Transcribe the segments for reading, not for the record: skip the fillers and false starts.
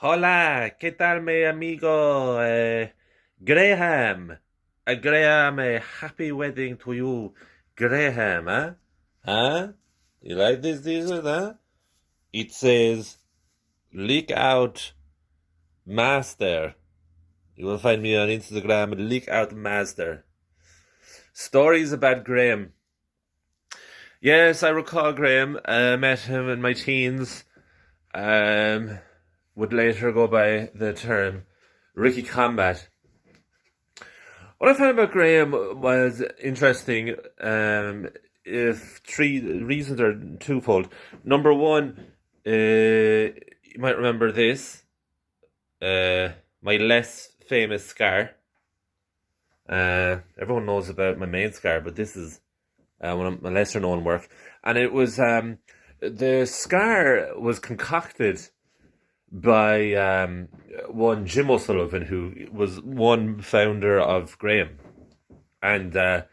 Hola, ¿qué tal, mi amigo Graham? Graham, happy wedding to you, Graham, huh? Huh? You like this t-shirt, huh? It says, leak out master. You will find me on Instagram, leak out master. Stories about Graham. Yes, I recall Graham. Met him in my teens. Um, would later go by the term Ricky Combat. What I found about Graham was interesting. If three reasons are twofold. Number one, you might remember this. My less famous scar. Everyone knows about my main scar, but this is one of my lesser known work, and it was the scar was concocted by one Jim O'Sullivan, who was one founder of Graham, and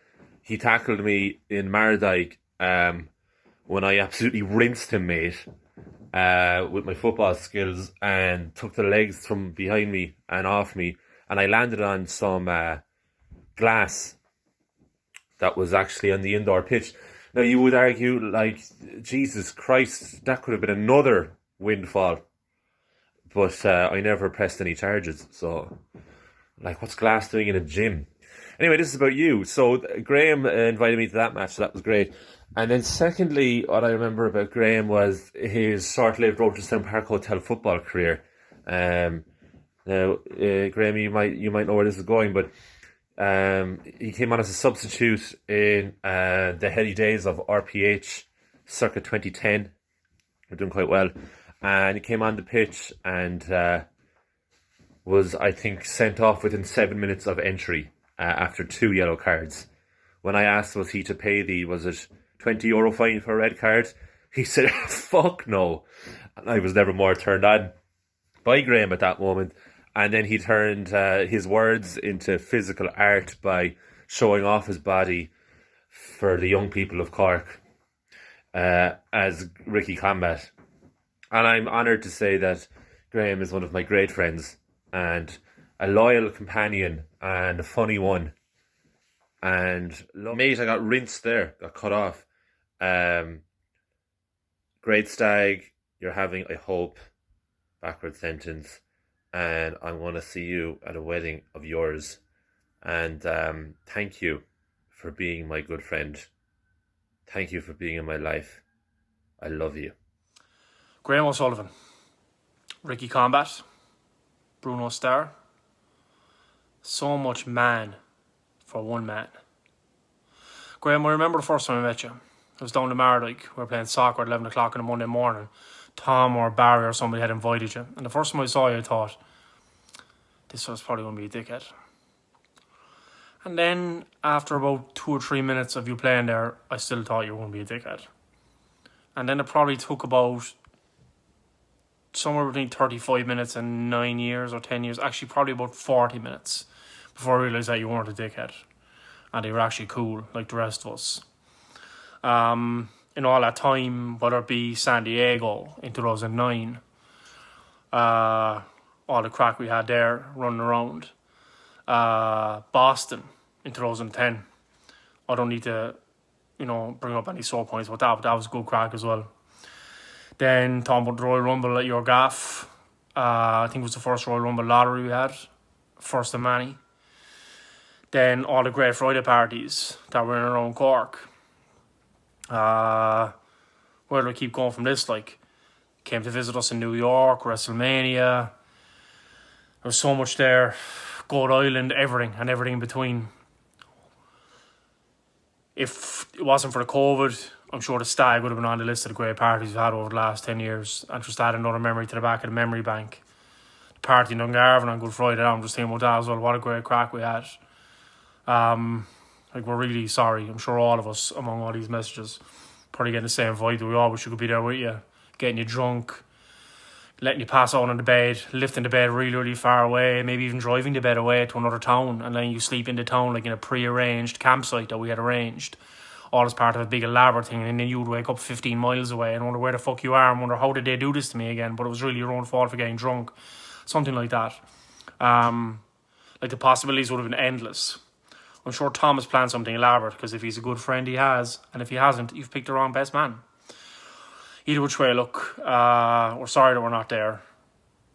he tackled me in Mardyke when I absolutely rinsed him, mate, with my football skills, and took the legs from behind me and off me, and I landed on some glass that was actually on the indoor pitch. Now, you would argue, like, Jesus Christ, that could have been another windfall. But I never pressed any charges, so, like, what's glass doing in a gym? Anyway, this is about you. So, Graham invited me to that match, so that was great. And then, secondly, what I remember about Graham was his short-lived Rochestown Park Hotel football career. Now, Graham, you might know where this is going, but he came on as a substitute in the heady days of RPH circa 2010. We're doing quite well. And he came on the pitch and was, I think, sent off within 7 minutes of entry after 2 yellow cards. When I asked, was he to pay was it €20 fine for a red card? He said, fuck no. And I was never more turned on by Graham at that moment. And then he turned his words into physical art by showing off his body for the young people of Cork as Ricky Combat. And I'm honoured to say that Graham is one of my great friends and a loyal companion and a funny one. And mate, I got rinsed there, got cut off. Great stag, you're having, I hope, backward sentence. And I want to see you at a wedding of yours. And thank you for being my good friend. Thank you for being in my life. I love you. Graham O'Sullivan, Ricky Combat, Bruno Starr. So much man for one man. Graham, I remember the first time I met you. I was down in Mardyke. We were playing soccer at 11 o'clock on a Monday morning. Tom or Barry or somebody had invited you. And the first time I saw you, I thought, this was probably going to be a dickhead. And then, after about 2 or 3 minutes of you playing there, I still thought you were going to be a dickhead. And then it probably took about somewhere between 35 minutes and 9 years or 10 years, actually probably about 40 minutes, before I realised that you weren't a dickhead. And you were actually cool, like the rest of us. In all that time, whether it be San Diego in 2009, all the crack we had there running around, Boston in 2010. I don't need to, bring up any sore points about that, but that was good crack as well. Then talking about the Royal Rumble at your gaff, I think it was the first Royal Rumble lottery we had, first of many. Then all the Great Friday parties that were in around Cork. Where do I keep going from this? Like, came to visit us in New York, WrestleMania. There was so much there. Goat Island, everything, and everything in between. If it wasn't for the COVID, I'm sure the Stag would have been on the list of the great parties we've had over the last 10 years. And just add another memory to the back of the memory bank. The party in Dungarvan on Good Friday, I'm just thinking about that as well. What a great crack we had. We're really sorry. I'm sure all of us, among all these messages, probably getting the same vibe that we all wish we could be there with you. Getting you drunk, letting you pass out on the bed, lifting the bed really, really far away, maybe even driving the bed away to another town and letting you sleep in the town like in a pre-arranged campsite that we had arranged. all as part of a big elaborate thing, and then you'd wake up 15 miles away and wonder where the fuck you are and wonder how did they do this to me again, but it was really your own fault for getting drunk. Something like that. Like the possibilities would have been endless. I'm sure Tom has planned something elaborate, because if he's a good friend, he has. And if he hasn't, you've picked the wrong best man. Either which way, look, we're sorry that we're not there.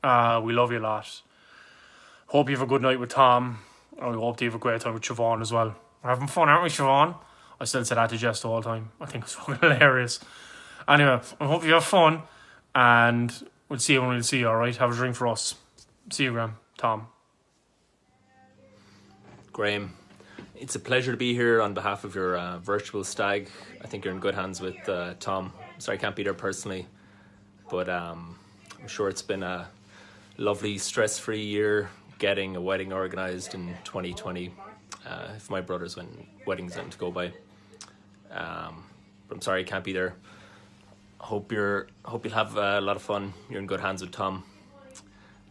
We love you a lot. Hope you have a good night with Tom. And we hope you have a great time with Siobhan as well. We're having fun, aren't we, Siobhan? I still say that to Jess the whole time. I think it's fucking hilarious. Anyway, I hope you have fun. And we'll see you when we'll see you, alright? Have a drink for us. See you, Graham. Tom. Graham, it's a pleasure to be here on behalf of your virtual stag. I think you're in good hands with Tom. Sorry I can't be there personally, but I'm sure it's been a lovely, stress-free year getting a wedding organised in 2020. If my brother's weddings and to go by, but I'm sorry I can't be there. Hope you'll have a lot of fun. You're in good hands with Tom,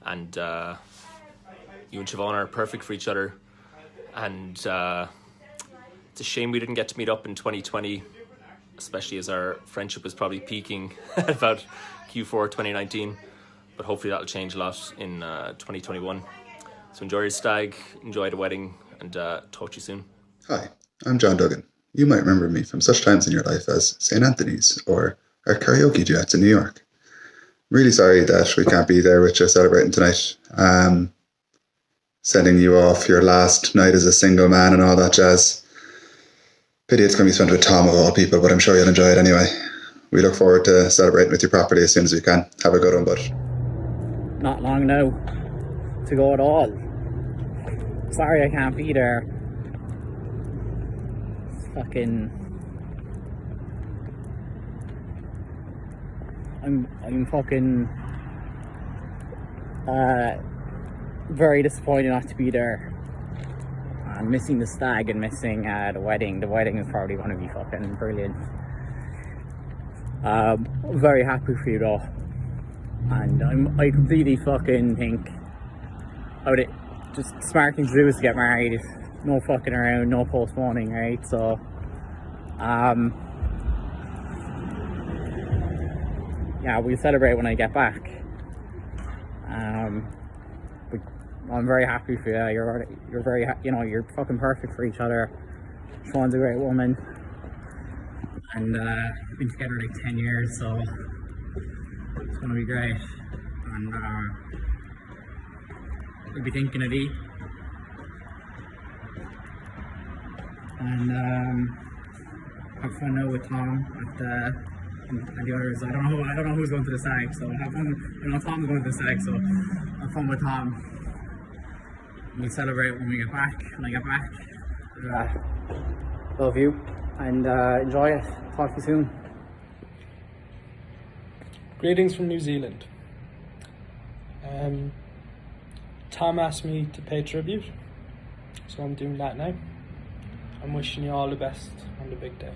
and you and Siobhan are perfect for each other. And it's a shame we didn't get to meet up in 2020, especially as our friendship was probably peaking at about Q4 2019. But hopefully that'll change a lot in 2021. So enjoy your stag, enjoy the wedding, and talk to you soon. Hi, I'm John Duggan. You might remember me from such times in your life as St. Anthony's or our karaoke duets in New York. Really sorry that we can't be there with you celebrating tonight. Sending you off your last night as a single man and all that jazz. Pity it's going to be spent with Tom of all people, but I'm sure you'll enjoy it anyway. We look forward to celebrating with you properly as soon as we can. Have a good one, bud. Not long now to go at all. Sorry I can't be there. Fucking... I'm fucking... very disappointed not to be there. I'm missing the stag and missing the wedding. The wedding is probably going to be fucking brilliant. Very happy for you though. And I completely fucking think just smart thing to do is to get married. No fucking around, no postponing, right? So yeah, we'll celebrate when I get back. I'm very happy for you. You're very, you're fucking perfect for each other. Siobhan's a great woman, and we've been together like 10 years, so it's gonna be great. And we'll be thinking of you. And have fun now with Tom and the others. I don't know who's going to the stag, so have fun. Tom's going to the stag, so have fun with Tom. We'll celebrate when we get back. When I get back. Love you and enjoy it. Talk to you soon. Greetings from New Zealand. Tom asked me to pay tribute, so I'm doing that now. I'm wishing you all the best on the big day.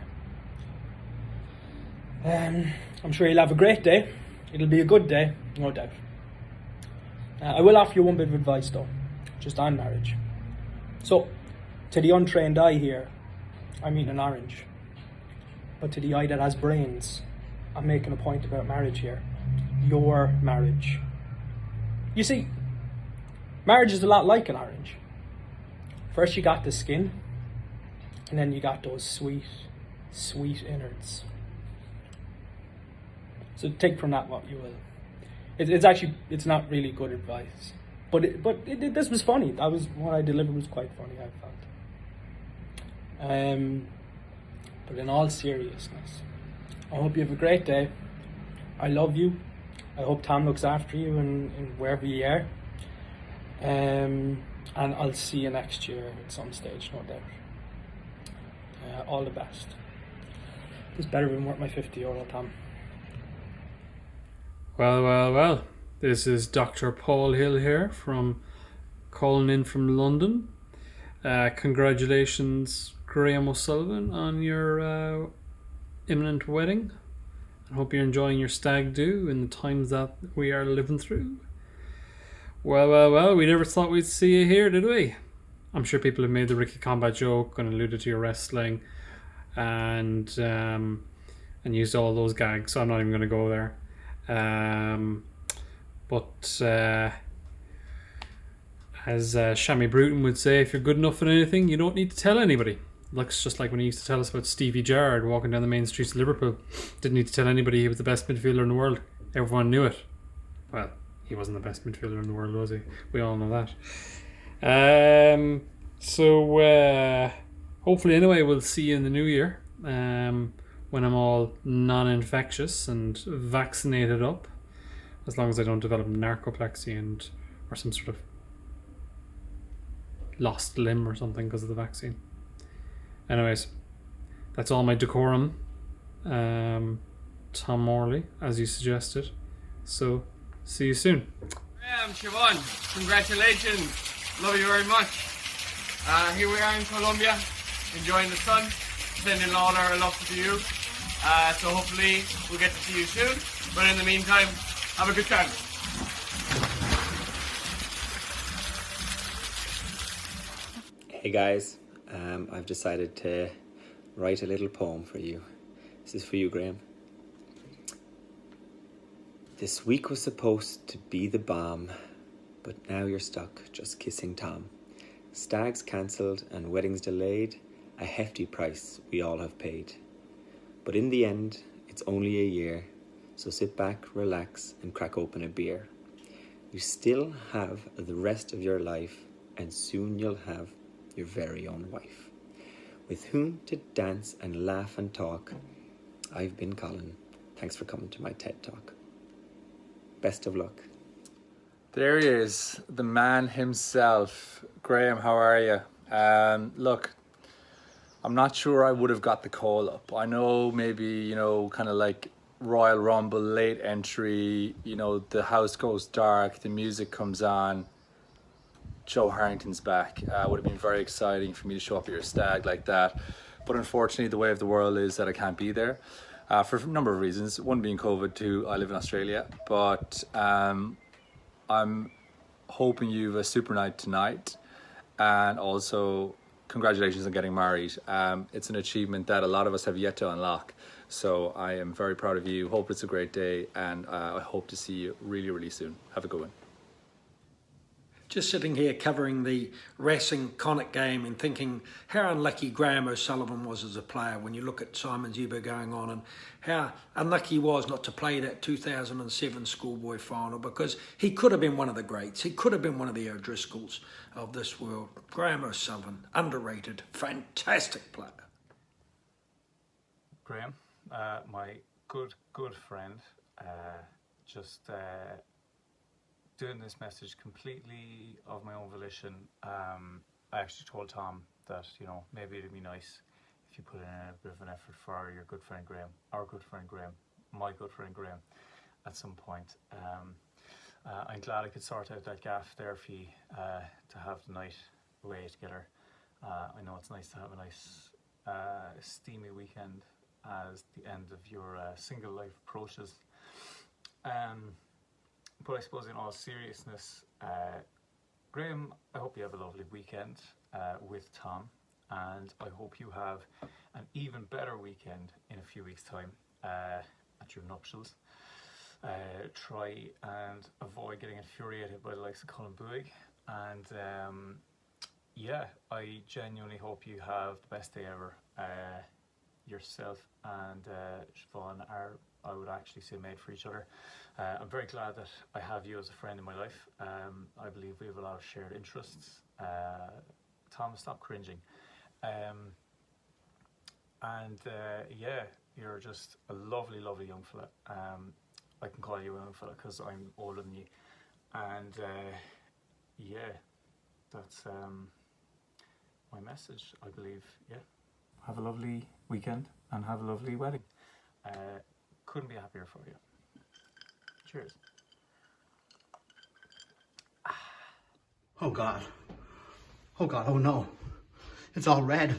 I'm sure you'll have a great day. It'll be a good day, no doubt. I will offer you one bit of advice though, just on marriage. So, to the untrained eye here, I'm eating an orange. But to the eye that has brains, I'm making a point about marriage here. Your marriage. You see, marriage is a lot like an orange. First you got the skin, and then you got those sweet, sweet innards. So take from that what you will. It's not really good advice. But this was funny. What I delivered was quite funny, I felt. But in all seriousness, I hope you have a great day. I love you. I hope Tom looks after you in wherever you are. And I'll see you next year at some stage, no doubt. All the best. This better be worth my €50, Tom. Well. This is Dr. Paul Hill here calling in from London. Congratulations, Graham O'Sullivan, on your imminent wedding. I hope you're enjoying your stag do in the times that we are living through. Well, we never thought we'd see you here, did we? I'm sure people have made the Ricky Combat joke and alluded to your wrestling. and used all those gags, so I'm not even going to go there. But as Shammy Bruton would say, if you're good enough at anything, you don't need to tell anybody. Looks just like when he used to tell us about Stevie Gerrard walking down the main streets of Liverpool. Didn't need to tell anybody he was the best midfielder in the world. Everyone knew it. Well, he wasn't the best midfielder in the world, was he? We all know that. So hopefully anyway we'll see you in the new year, when I'm all non-infectious and vaccinated up, as long as I don't develop narcolepsy or some sort of lost limb or something because of the vaccine. Anyways, that's all my decorum. Tom Morley, as you suggested. So, see you soon. I'm Siobhan. Congratulations. Love you very much. Here we are in Colombia, enjoying the sun, sending all our love to you. So hopefully we'll get to see you soon. But in the meantime, have a good time. Hey guys, I've decided to write a little poem for you. This is for you, Graham. This week was supposed to be the bomb, but now you're stuck just kissing Tom. Stags cancelled and weddings delayed, a hefty price we all have paid. But in the end, it's only a year, so sit back, relax, and crack open a beer. You still have the rest of your life, and soon you'll have your very own wife, with whom to dance and laugh and talk. I've been Colin. Thanks for coming to my TED Talk. Best of luck. There he is, the man himself. Graham, how are you? Look, I'm not sure I would have got the call up. I know maybe, kind of like Royal Rumble, late entry, the house goes dark, the music comes on, Joe Harrington's back. Would have been very exciting for me to show up at your stag like that. But unfortunately, the way of the world is that I can't be there for a number of reasons. One being COVID, two, I live in Australia. But I'm hoping you have a super night tonight. And also, congratulations on getting married. It's an achievement that a lot of us have yet to unlock. So I am very proud of you. Hope it's a great day. And I hope to see you really, really soon. Have a good one. Just sitting here covering the Racing Connacht game and thinking how unlucky Graham O'Sullivan was as a player when you look at Simon Zebo going on, and how unlucky he was not to play that 2007 schoolboy final, because he could have been one of the greats. He could have been one of the O'Driscolls of this world. Graham O'Sullivan, underrated, fantastic player. Graham, my good friend, doing this message completely of my own volition. I actually told Tom that, maybe it'd be nice if you put in a bit of an effort for your good friend Graham, our good friend Graham, my good friend Graham, at some point. I'm glad I could sort out that gaff there for you, to have the night away together. I know it's nice to have a nice steamy weekend as the end of your single life approaches. But I suppose in all seriousness, Graham, I hope you have a lovely weekend with Tom, and I hope you have an even better weekend in a few weeks' time at your nuptials. Try and avoid getting infuriated by the likes of Colin Buig, and I genuinely hope you have the best day ever. Yourself and Siobhan are, I would actually say, made for each other. I'm very glad that I have you as a friend in my life. I believe we have a lot of shared interests. Tom, stop cringing. You're just a lovely, lovely young fella. I can call you a young fella because I'm older than you. And that's my message, I believe. Yeah. Have a lovely weekend and have a lovely wedding. Couldn't be happier for you. Cheers. Oh God. Oh God, oh no. It's all red.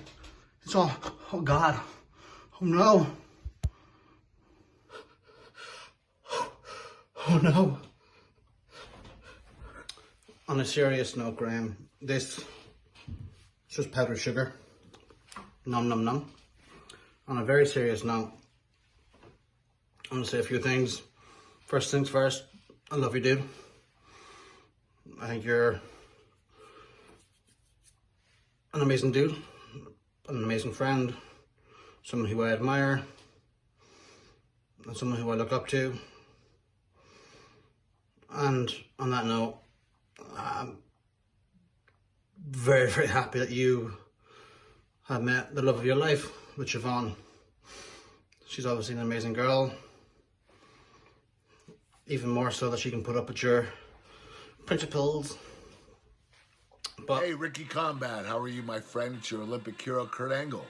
It's all, oh God. Oh no. Oh no. On a serious note, Graham, this is just powdered sugar. Num num num. On a very serious note, I want to say a few things. First things first, I love you, dude. I think you're an amazing dude, an amazing friend, someone who I admire, and someone who I look up to. And on that note, I'm very, very happy that you have met the love of your life with Siobhan. She's obviously an amazing girl. Even more so that she can put up with your principles. Hey, Ricky Combat, how are you, my friend? It's your Olympic hero, Kurt Angle.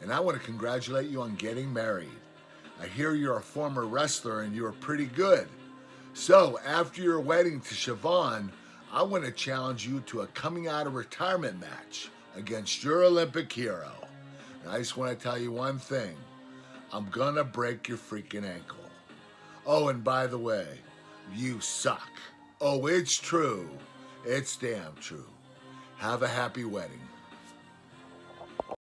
And I want to congratulate you on getting married. I hear you're a former wrestler and you're pretty good. So, after your wedding to Siobhan, I want to challenge you to a coming out of retirement match against your Olympic hero. And I just want to tell you one thing. I'm gonna break your freaking ankle. Oh, and by the way, you suck. Oh, it's true. It's damn true. Have a happy wedding.